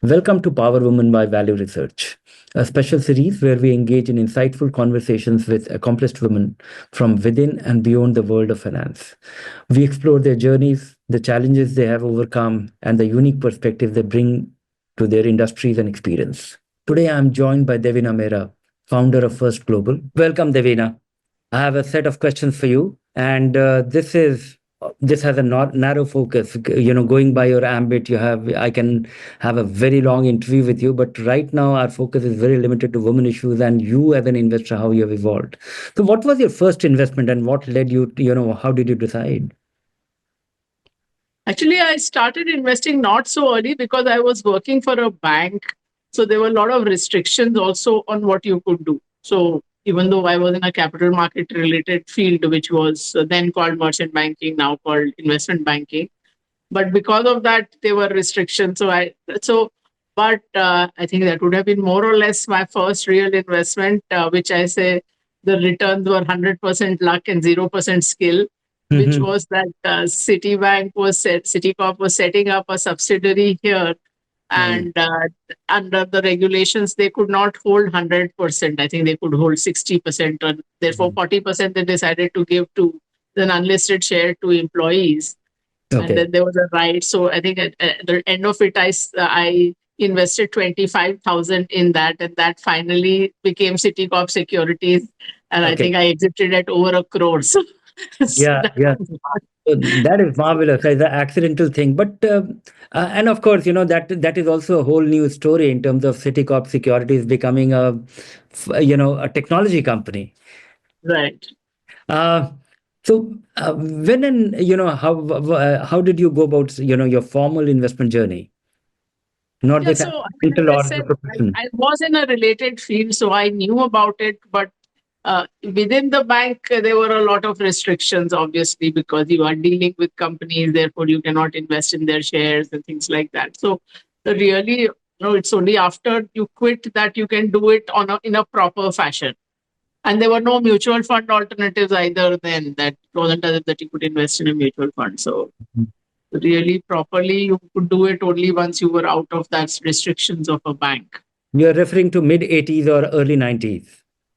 Welcome to Power Woman by Value Research, a special series where we engage in insightful conversations with accomplished women from within and beyond the world of finance. We explore their journeys, the challenges they have overcome, and the unique perspective they bring to their industries and experience. Today, I am joined by Devina Mehra, founder of First Global. Welcome, Devina. I have a set of questions for you, and this has a not narrow focus. Going by your ambit, I can have a very long interview with you, but right now our focus is very limited to women issues and you as an investor, how you have evolved. So, what was your first investment, and what led you? How did you decide? Actually, I started investing not so early because I was working for a bank. So there were a lot of restrictions also on what you could do. So even though I was in a capital market related field, which was then called merchant banking, now called investment banking, but because of that, there were restrictions. But I think that would have been more or less my first real investment, which I say the returns were 100% luck and 0% skill, which Hmm. was that Citicorp was setting up a subsidiary here, and under the regulations, they could not hold 100%. I think they could hold 60%, and therefore 40% they decided to give to an unlisted share to employees, and Okay. then there was a right. So I think at the end of it, I invested 25,000 in that, and that finally became Citicorp Securities, and I Okay. think I exited at over a crore. So Yeah. that Yeah. was So that is marvelous. It's an accidental thing, and of course, that is also a whole new story in terms of Citicorp Securities becoming a technology company. right. Uh, when and how did you go about your formal investment journey, not Yeah, this so like accidental I or the said, profession? I was in a related field, so I knew about it. But within the bank, there were a lot of restrictions, obviously, because you are dealing with companies, therefore you cannot invest in their shares and things like that. So really, it's only after you quit that you can do it in a proper fashion. And there were no mutual fund alternatives either then. That wasn't as if that you could invest in a mutual fund. So really properly you could do it only once you were out of that restrictions of a bank. You're referring to mid 80s or early 90s.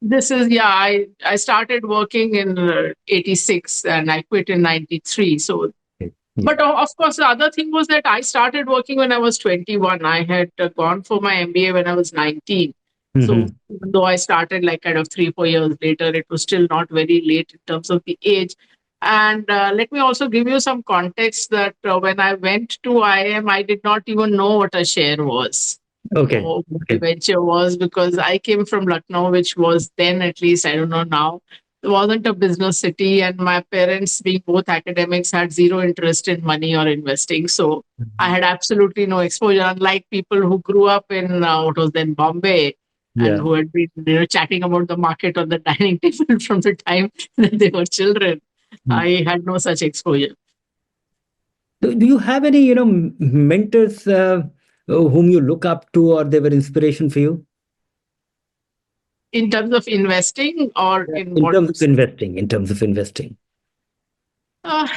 This is, yeah, I started working in 86 and I quit in 93. So Okay. Yeah. but of course the other thing was that I started working when I was 21. I had gone for my MBA when I was 19. So Hmm. even though I started like kind of 3 4 years later, it was still not very late in terms of the age. And let me also give you some context that when I went to IIM, I did not even know what a share was Okay. or what the Okay. venture was, because I came from Lucknow, which was then, at least, I don't know now, it wasn't a business city. And my parents, being both academics, had zero interest in money or investing. So I Mhm. had absolutely no exposure, unlike people who grew up in what was then Bombay and Yeah. who had been chatting about the market on the dining table from the time that they were children. Mm. I had no such exposure. Do you have any mentors whom you look up to, or they were inspiration for you? In terms of investing or Yeah. in In what? terms of investing, in terms of investing.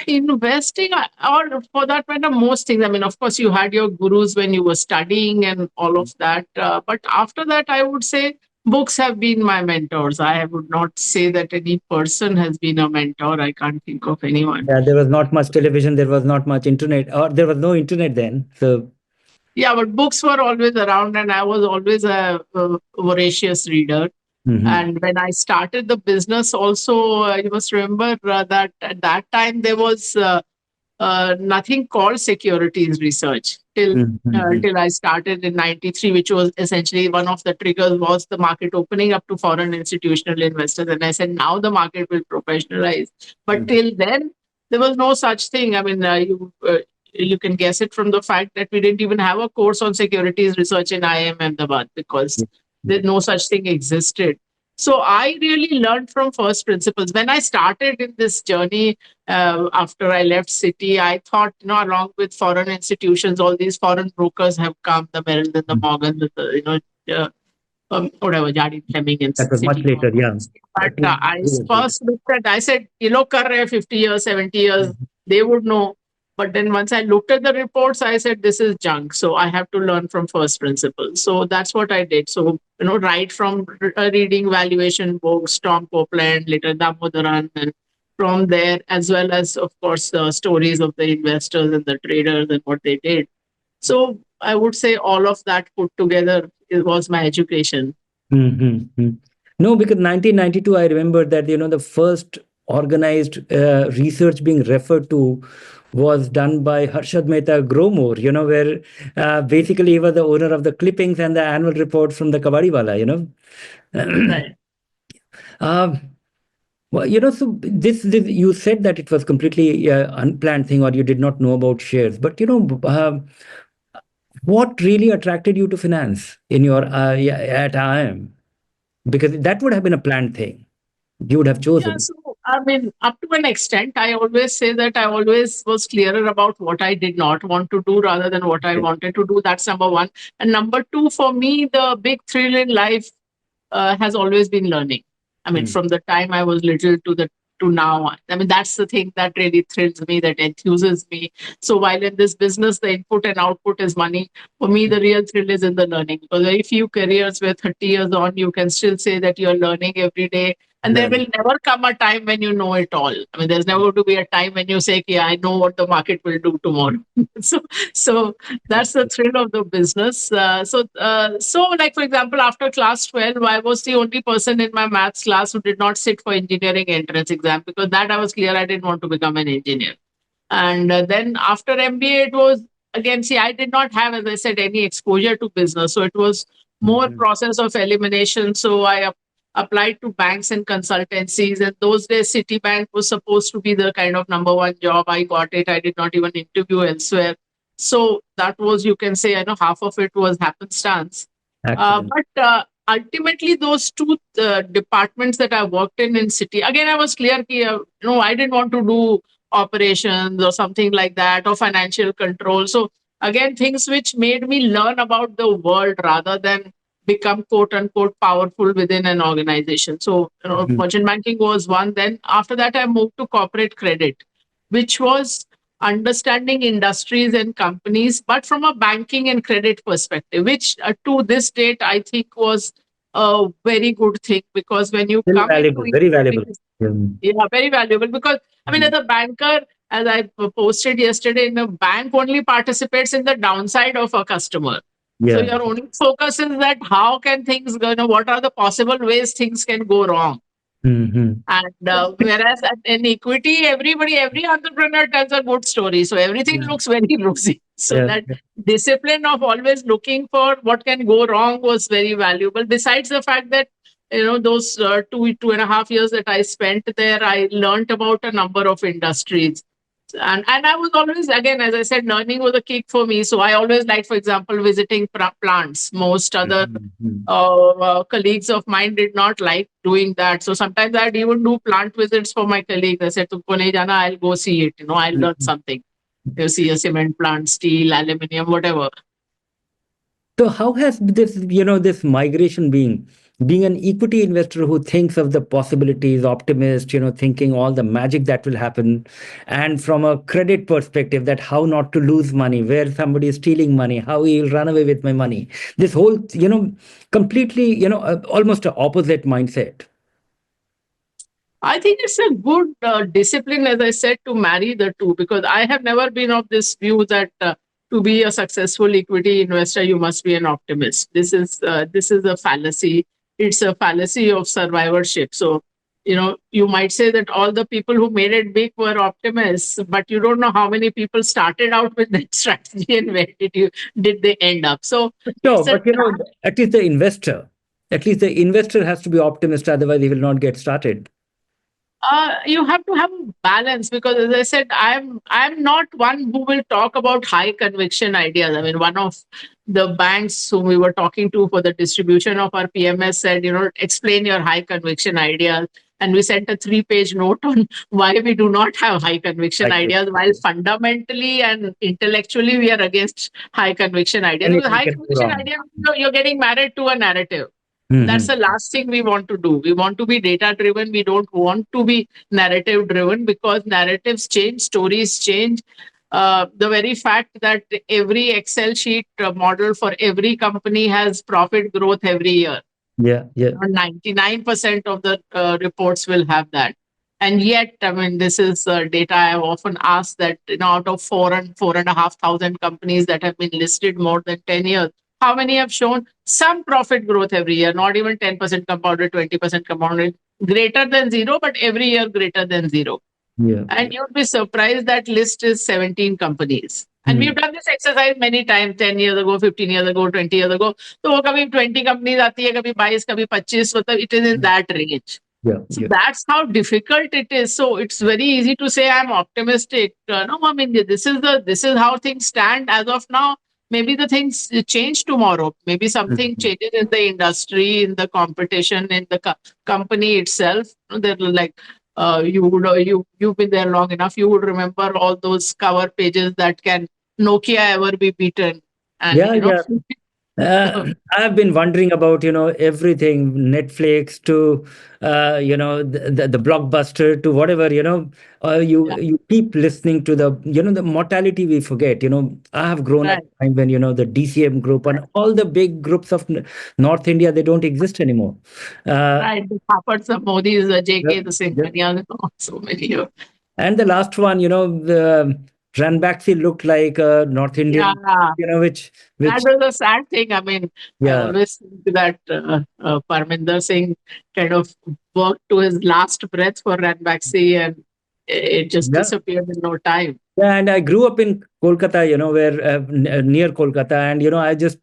Investing, or for that matter, most things. I mean, of course, you had your gurus when you were studying and all of that. But after that, I would say books have been my mentors. I would not say that any person has been a mentor. I can't think of anyone. Yeah, there was not much television, there was not much internet, or there was no internet then. So, Yeah, but books were always around, and I was always a voracious reader. mhm. And when I started the business, also, you must remember that at that time there was nothing called securities research Mhm, mhm, till I started in 93, which was essentially one of the triggers was the market opening up to foreign institutional investors. And I said, now the market will professionalize. But mhm, till then, there was no such thing. I mean, you can guess it from the fact that we didn't even have a course on securities research in IIM Ahmedabad, because there no such thing existed. So I really learned from first principles. When I started in this journey, after I left City, I thought, along with foreign institutions, all these foreign brokers have come, the Merrill and the mhm. Morgan, whatever, Jardine Fleming and That was much City. later. Yeah. But That was I years later. first looked at, I said, kar rahe 50 years, 70 years, Mhm. they would know. But then once I looked at the reports, I said, this is junk. So I have to learn from first principles. So that's what I did. So, right from reading valuation books, Tom Copeland, later Damodaran, and from there, as well as, of course, the stories of the investors and the traders and what they did. So I would say all of that put together, it was my education. Mm-hmm. No, because 1992, I remember that, the first organized research being referred to was done by Harshad Mehta Gromore, where basically he was the owner of the clippings and the annual report from the Kabadiwala. Right. Um, well, so this you said that it was completely unplanned thing, or you did not know about shares. But what really attracted you to finance in your at IIM? Because that would have been a planned thing. You would have Yeah, chosen. so I mean, up to an extent, I always say that I always was clearer about what I did not want to do rather than what I wanted to do. That's number one. And number two, for me, the big thrill in life has always been learning. I mean, Mm. from the time I was little to now. I mean, that's the thing that really thrills me, that enthuses me. So while in this business, the input and output is money, for me, the real thrill is in the learning. Because very few careers where 30 years on, you can still say that you're learning every day. And there will Learning. never come a time when you know it all. I mean, there's never going to be a time when you say, yeah, I know what the market will do tomorrow. so, so that's the thrill of the business. So like for example, after class 12, I was the only person in my maths class who did not sit for engineering entrance exam, because that I was clear I didn't want to become an engineer. And then after MBA, it was again, see, I did not have, as I said, any exposure to business. So it was more Mhm. process of elimination. So I applied to banks and consultancies. And those days, Citibank was supposed to be the kind of number one job. I got it. I did not even interview elsewhere. So that was, you can say, I know half of it was happenstance. Accident. But ultimately, those two departments that I worked in City, again, I was clear, I didn't want to do operations or something like that, or financial control. So again, things which made me learn about the world rather than become quote unquote powerful within an organization. So Mhm. merchant banking was one. Then after that, I moved to corporate credit, which was understanding industries and companies, but from a banking and credit perspective, which to this date I think was a very good thing, because when you Still come into valuable, very valuable. equities, Mm. yeah, very valuable. Because I mean, as Mm. a banker, as I posted yesterday, in a bank only participates in the downside of a customer. So Yeah. your only focus is that how can things go, what are the possible ways things can go wrong. Mhm. And whereas in equity, every entrepreneur tells a good story. So everything Yeah. looks very rosy. So Yeah. that discipline of always looking for what can go wrong was very valuable. Besides the fact that, those 2.5 years that I spent there, I learned about a number of industries. And I was always, again, as I said, learning was a kick for me. So I always liked, for example, visiting plants. Most other Mhm. colleagues of mine did not like doing that. So sometimes I'd even do plant visits for my colleagues. I said, "Tumko nahi jana, I'll go see it. I'll learn Mhm. something. You see a cement plant, steel, aluminium, whatever." So how has this migration being an equity investor who thinks of the possibilities, optimist, thinking all the magic that will happen, and from a credit perspective, that how not to lose money, where somebody is stealing money, how he'll run away with my money. This whole, completely, almost an opposite mindset. I think it's a good discipline, as I said, to marry the two, because I have never been of this view that to be a successful equity investor, you must be an optimist. This is a fallacy. It's a fallacy of survivorship. So, you might say that all the people who made it big were optimists, but you don't know how many people started out with that strategy and where did they end up. So No, it's a but at least the investor has to be optimist, otherwise he will not get started. you have to have a balance, because as I said, I'm not one who will talk about high conviction ideas. I mean, one of the banks whom we were talking to for the distribution of our PMS said, explain your high conviction ideas. And we sent a 3-page note on why we do not have high conviction Like ideas, while fundamentally and intellectually we are against high conviction ideas. Because anything high can go conviction wrong. ideas, you're getting married to a narrative. That's Mhm. the last thing we want to do. We want to be data driven. We don't want to be narrative driven, because narratives change, stories change. the very fact that every Excel sheet model for every company has profit growth every year. Yeah, yeah. 99% of the reports will have that. And yet, I mean, this is data I have often asked that, out of 4,500 companies that have been listed more than 10 years, how many have shown some profit growth every year? Not even 10% compounded, 20% compounded, greater than zero, but every year greater than zero. Yeah. And you'd be surprised that list is 17 companies. And we've done this exercise many times, 10 years ago, 15 years ago, 20 years ago. So वो कभी 20 companies आती है, कभी 22, कभी 25, मतलब it is in that range. Yeah, So yeah. that's how difficult it is. So it's very easy to say I'm optimistic. No, I mean, this is how things stand as of now. Maybe the things change tomorrow. Maybe something changes in the industry, in the competition, in the company itself. They're like, you've been there long enough. You would remember all those cover pages that can Nokia ever be beaten, and Yeah, yeah. I've been wondering about, everything, Netflix to, the blockbuster to whatever, you keep listening to the mortality we forget. I have grown at right, a time when, the DCM group and all the big groups of North India, they don't exist anymore. right. The Thapar, the Modis, the Yeah, JK, the yeah. Singhanias, so many. And the last one, the 𝗔𝗯𝘂𝘂𝗲 looked like a North Yeah, Indian, which, that was a sad thing. I mean, I yeah, always think that Parminder Singh kind of worked to his last breath for 𝗔𝗯𝘂𝘂𝗲, and it just yeah. disappeared in no time. Yeah, and I grew up in Kolkata, where near Kolkata, and I just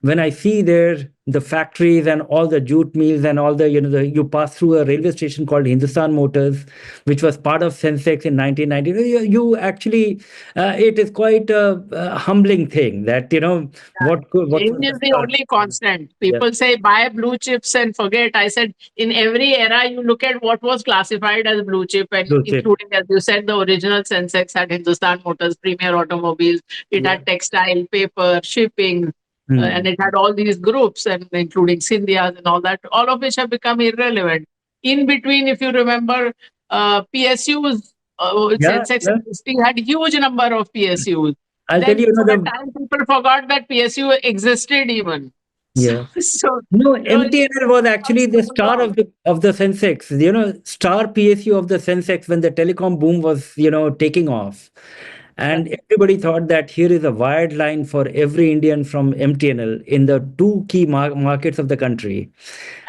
when I see there the factories and all the jute mills and all the you pass through a railway station called Hindustan Motors, which was part of Sensex in 1990. You actually it is quite a humbling thing that what Change was the is the start. only constant. Yeah, People say buy blue chips and forget. I said in every era, you look at what was classified as blue chip, and blue chip. including, as you said, the original Sensex had Hindustan Motors, Premier Automobiles. It Yeah. had textile, paper, shipping, and it had all these groups, and including Scindias and all that, all of which have become irrelevant. In between, if you remember, PSUs, Yeah, Sensex yeah. existing had huge number of PSUs. I'll tell Then you, for a time, people forgot that PSU existed even. yeah. So No, it MTNL was actually the so star long. of the Sensex, star PSU of the Sensex when the telecom boom was, taking off. Yeah. And everybody thought that here is a wired line for every Indian from MTNL in the two key markets of the country.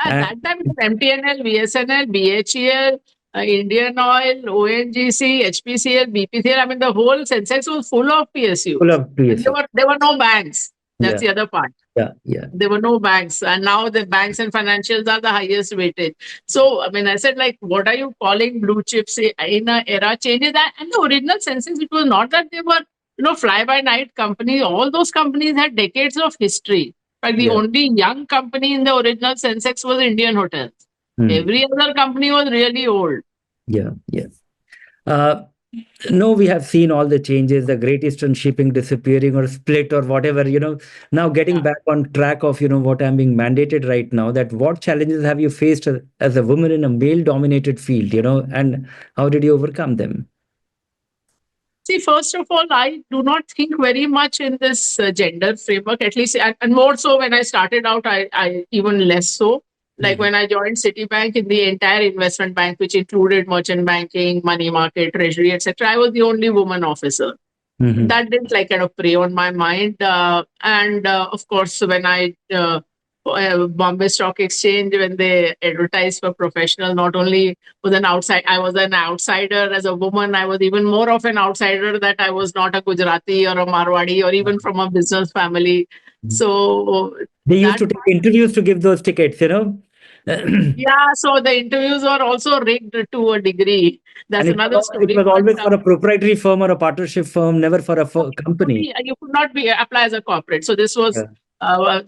At And that time, it was MTNL, BSNL, BHEL, Indian Oil, ONGC, HPCL, BPCL. I mean, the whole Sensex was full of full PSUs. of And PSU. there were no banks. That's Yeah, the other part. yeah, yeah. There were no banks, and now the banks and financials are the highest weighted. So, I mean, I said, like, what are you calling blue chips in an era changes? And the original Sensex, it was not that they were, fly by night companies. All those companies had decades of history. But the Yeah. only young company in the original Sensex was Indian Hotels. Hmm. Every other company was really old. Yeah, yeah. Uh, no, we have seen all the changes, the Great Eastern Shipping disappearing or split or whatever, Now getting Yeah. back on track of, what I'm being mandated right now, that what challenges have you faced as a woman in a male-dominated field, and how did you overcome them? See, first of all, I do not think very much in this gender framework, at least, and more so when I started out, I even less so. Like when I joined Citibank, in the entire investment bank, which included merchant banking, money market, treasury, etc., I was the only woman officer. Mhm. That didn't like kind of prey on my mind. And of course, when I Bombay Stock Exchange, when they advertised for professional, not only was I was an outsider as a woman. I was even more of an outsider that I was not a Gujarati or a Marwadi or even from a business family. So They used that to take interviews to give those tickets, yeah, so the interviews were also rigged to a degree. That's And another it story. was But always for a proprietary firm or a partnership firm, never for a company. you could not be apply as a corporate. So Yeah.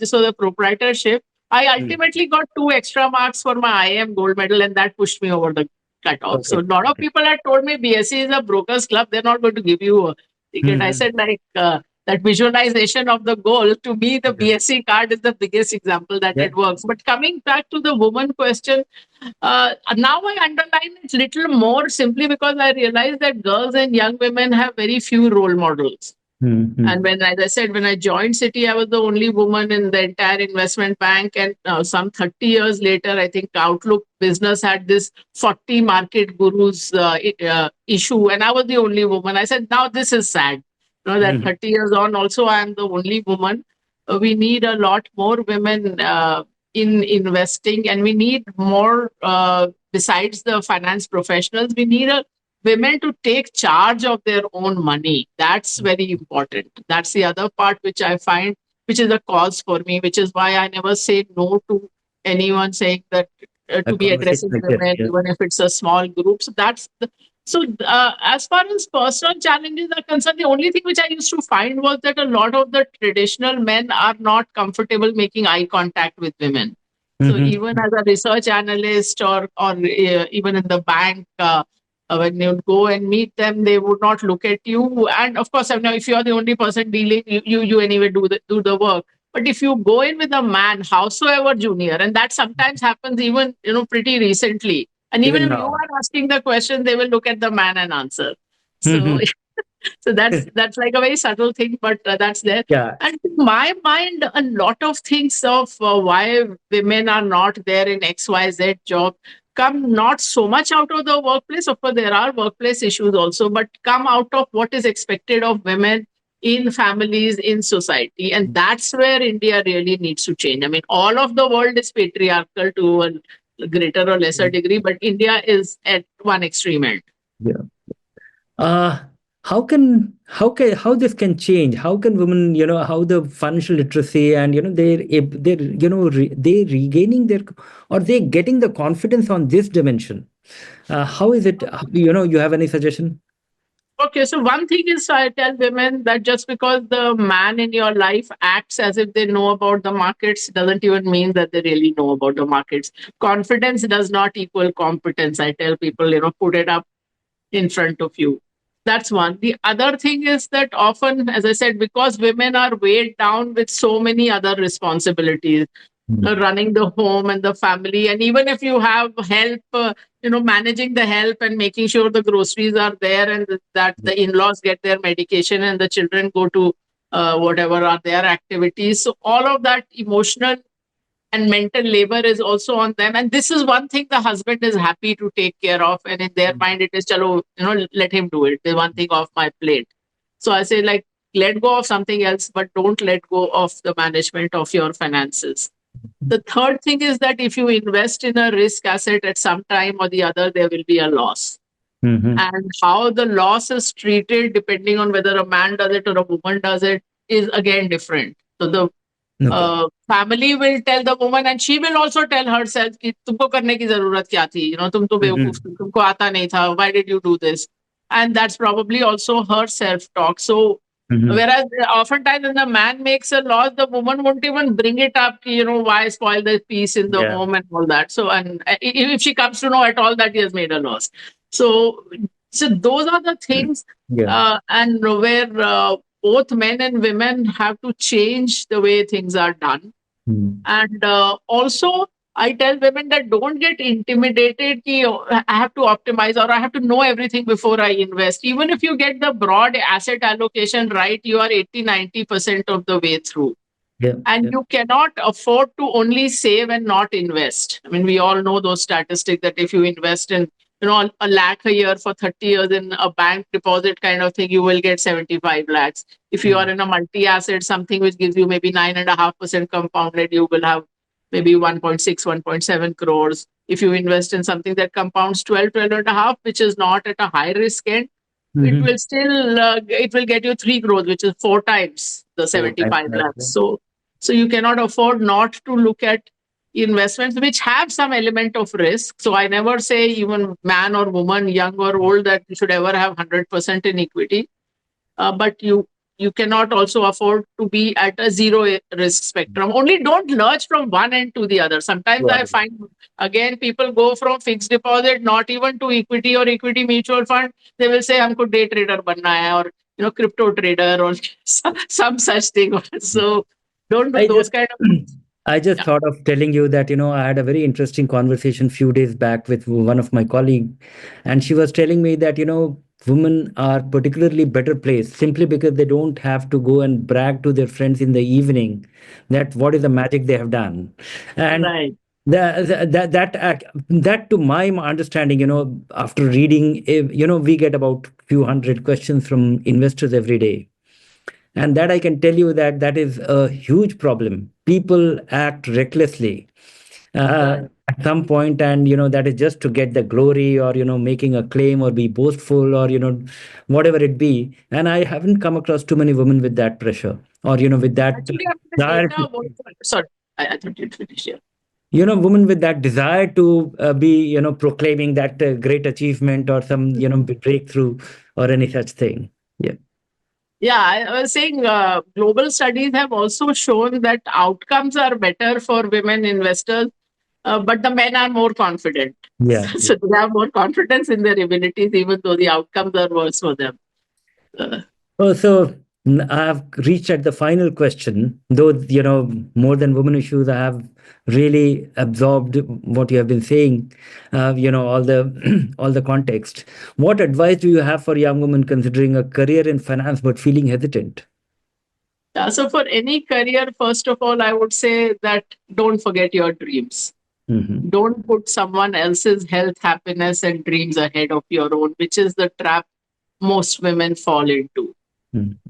this was a proprietorship. I Mm. ultimately got 2 extra marks for my IIM gold medal, and that pushed me over the cutoff. So Okay. a lot of Okay. people had told me BSc is a brokers club; they're not going to give you a ticket. I Mhm. said, like, that visualization of the goal, to me, the BSc card is the biggest example that it works. But coming back to the woman question, now I underline it a little more simply because I realize that girls and young women have very few role models. And when, as I said, when I joined Citi, I was the only woman in the entire investment bank. And some 30 years later, I think Outlook Business had this 40 market gurus issue, and I was the only woman. I said, now this is sad. That 30 years on, also I am the only woman. We need a lot more women in investing, and we need more, besides the finance professionals, we need women to take charge of their own money. That's very important. That's the other part which I find, which is a cause for me, which is why I never say no to anyone saying that to be addressing women, even if it's a small group. So that's as far as personal challenges are concerned, the only thing which I used to find was that a lot of the traditional men are not comfortable making eye contact with women. So even as a research analyst or even in the bank, when you go and meet them, they would not look at you. And of course, if you're the only person dealing, you anyway do the work. But if you go in with a man, howsoever junior, and that sometimes happens even pretty recently, and even if you are asking the question, they will look at the man and answer. So so that's like a very subtle thing, but that's there. And in my mind, a lot of things of why women are not there in XYZ job come not so much out of the workplace. Of course, there are workplace issues also, but come out of what is expected of women in families, in society. And that's where India really needs to change. I mean, all of the world is patriarchal to a greater or lesser degree, but India is at one extreme end. How this can change? How can women, how the financial literacy and they're regaining their, or they're getting the confidence on this dimension? How is it? You have any suggestion? Okay, so one thing is, I tell women that just because the man in your life acts as if they know about the markets doesn't even mean that they really know about the markets. Confidence does not equal competence. I tell people, put it up in front of you. That's one. The other thing is that often, as I said, because women are weighed down with so many other responsibilities, running the home and the family, and even if you have help, managing the help and making sure the groceries are there and that the in-laws get their medication and the children go to whatever are their activities. So all of that emotional and mental labor is also on them. And this is one thing the husband is happy to take care of. And in their mind, it is, chalo, let him do it. There's one thing off my plate. So I say, like, let go of something else, but don't let go of the management of your finances. The third thing is that if you invest in a risk asset at some time or the other, there will be a loss. And how the loss is treated, depending on whether a man does it or a woman does it, is again different. So the family will tell the woman, and she will also tell herself कि तुमको करने की जरूरत क्या थी, तुम तो बेवकूफ थी, तुमको आता नहीं था, why did you do this? And that's probably also her self-talk. So whereas oftentimes when the man makes a loss, the woman won't even bring it up, why spoil the peace in the home and all that. So, and if she comes to know at all that he has made a loss. So those are the things, and where both men and women have to change the way things are done. And also, I tell women that don't get intimidated. I have to optimize or I have to know everything before I invest. Even if you get the broad asset allocation right, you are 80-90% of the way through. And you cannot afford to only save and not invest. I mean, we all know those statistics that if you invest in a lakh a year for 30 years in a bank deposit kind of thing, you will get 75 lakhs. If you are in a multi-asset, something which gives you maybe 9.5% compounded, you will have maybe 1.6, 1.7 crores. If you invest in something that compounds 12.5, which is not at a high risk end, it will still, it will get you 3 crores, which is 4 times the 75 lakhs. So you cannot afford not to look at investments which have some element of risk. So I never say even man or woman, young or old, that you should ever have 100% in equity. But you cannot also afford to be at a zero risk spectrum. Only don't lurch from one end to the other. Sometimes I find, again, people go from fixed deposit, not even to equity or equity mutual fund. They will say, humko day trader banna hai, or crypto trader or some such thing. So don't do I those just kind of things. I just Yeah. thought of telling you that, I had a very interesting conversation few days back with one of my colleague, and she was telling me that, women are particularly better placed simply because they don't have to go and brag to their friends in the evening that what is the magic they have done. And Right. that to my understanding, after reading, we get about few hundred questions from investors every day, and that I can tell you that that is a huge problem. People act recklessly at some point, and that is just to get the glory, or making a claim, or be boastful, or whatever it be. And I haven't come across too many women with that pressure, or with that Actually, I mean, the desire data to, was, sorry, I thought you'd finish here. women with that desire to be proclaiming that great achievement, or some breakthrough, or any such thing. Yeah. Yeah, I was saying global studies have also shown that outcomes are better for women investors, but the men are more confident. Yeah. So they have more confidence in their abilities, even though the outcomes are worse for them. Uh, Oh, so I've reached at the final question. Though, more than women issues, I have really absorbed what you have been saying, all the all the context. What advice do you have for young women considering a career in finance but feeling hesitant? yeah, so for any career, first of all, I would say that don't forget your dreams. Hmm. Don't put someone else's health, happiness, and dreams ahead of your own, which is the trap most women fall into.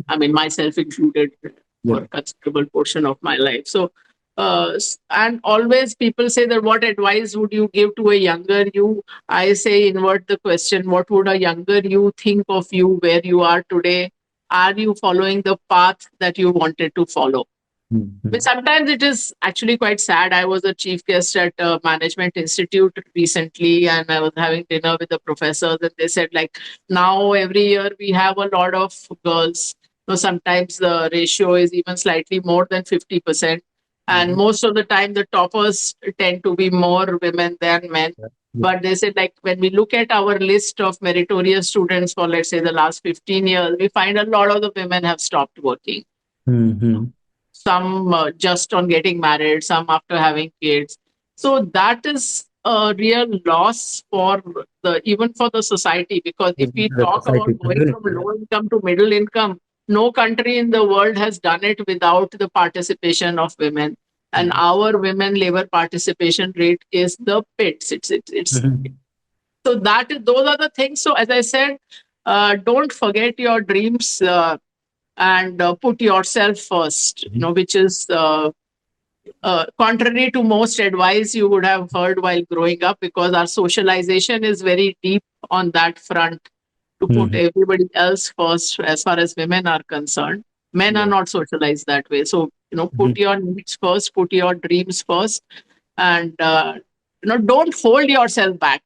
I mean, myself included Yeah. for a considerable portion of my life. So, and always people say that what advice would you give to a younger you? I say, invert the question. What would a younger you think of you where you are today? Are you following the path that you wanted to follow? But sometimes it is actually quite sad. I was a chief guest at a management institute recently, and I was having dinner with the professors, and they said, like, now every year we have a lot of girls. So sometimes the ratio is even slightly more than 50%. And most of the time, the toppers tend to be more women than men. But they said, like, when we look at our list of meritorious students for, let's say, the last 15 years, we find a lot of the women have stopped working. Mm-hmm. Some just on getting married, some after having kids. So that is a real loss for the even for the society, because if we The talk society about going from community. low income to middle income, no country in the world has done it without the participation of women. And our women labor participation rate is the pits. It's Mhm. so that is, those are the things. So as I said, don't forget your dreams. And put yourself first, which is contrary to most advice you would have heard while growing up, because our socialization is very deep on that front, to put Mhm. everybody else first as far as women are concerned. Men are Yeah. not socialized that way. So, put Mhm. your needs first, put your dreams first, and, don't hold yourself back.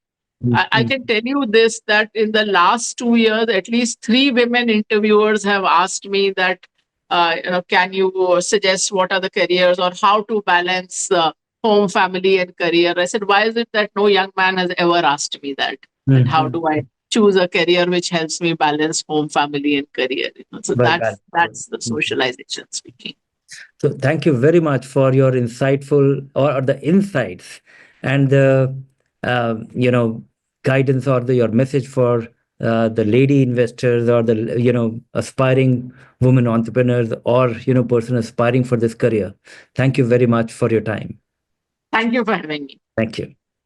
I Mhm. can tell you this, that in the last 2 years, at least 3 women interviewers have asked me that, can you suggest what are the careers or how to balance home, family, and career? I said, why is it that no young man has ever asked me that? That how Mhm. do I choose a career which helps me balance home, family, and career? So Well that's the balanced. socialization speaking. So thank you very much for your insightful, or the insights, and the guidance, or your message for the lady investors, or the aspiring women entrepreneurs, or person aspiring for this career. Thank you very much for your time. Thank you for having me. Thank you.